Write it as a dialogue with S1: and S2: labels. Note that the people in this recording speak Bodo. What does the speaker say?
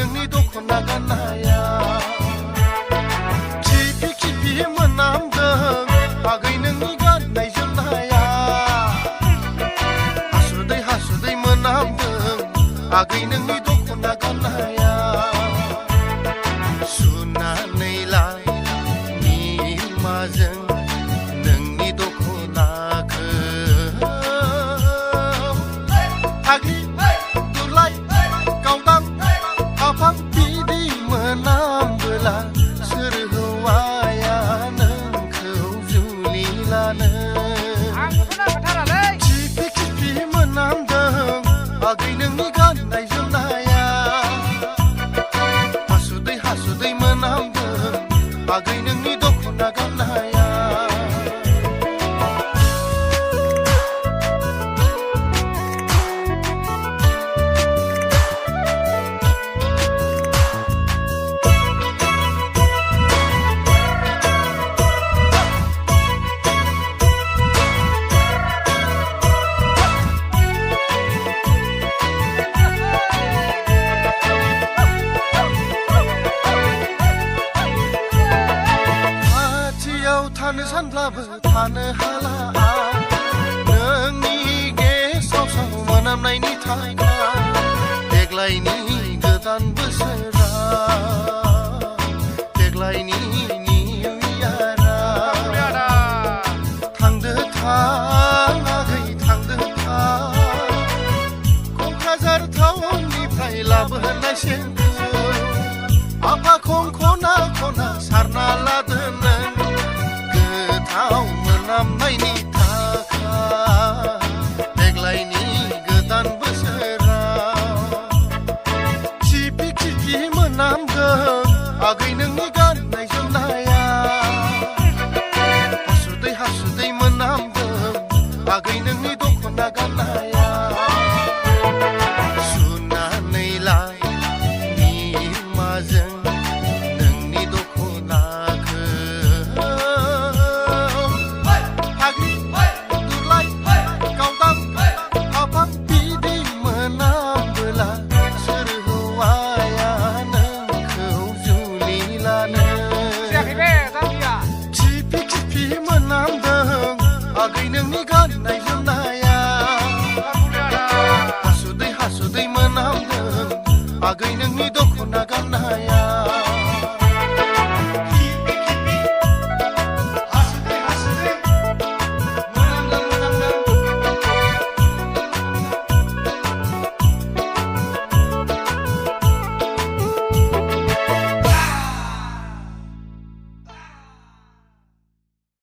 S1: नोंनि दख'ना गाननाया खिफि खिफि मोनामदों आगै नोंनि गाननाय जोमनाया हासुदै हासुदै मोनामदों आगै नोंनि दख'ना गाननाया सुनानै लाय निमाजों नोंनि दख'नाखौ आगै दुलाय गावदां आफां बिदि मोनामबोला सोर हौवाया नोंखौ जुलि लानो खिफि खिफि मोनामदों आगै नोंनि गाननाय जोमनाया हासुदै हासुदै मोनामदों आगै नोंनि दख'ना गाननाया थानो सानब्लाबो थानो हाला नोंनि गेसाव साव मोनामनायनि थाखाय देग्लायनि गोदान बोसोरा देग्लायनि निउ इयारा थांदो थां आगै थांदो थां क'क्राझार टाउननिफ्राय लाबोनाय सेनखौ आफा खना खना सारना लादों नों गोथाव मोनामनायनि थाखाय देग्लायनि गोदान बोसोराव खिफि खिफि मोनामदों आगै नोंनि गाननाय जोमनाया हासुदै हासुदै मोनामदों आगै नोंनि दख'ना गाननाया सुनानै लाय निमाजों नोंनि दख'नाखौ खिफि खिफि मोनामदों आगै नोंनि गाननाय जोमनाया हासुदै हासुदै मोनामदों आगै नोंनि दख'ना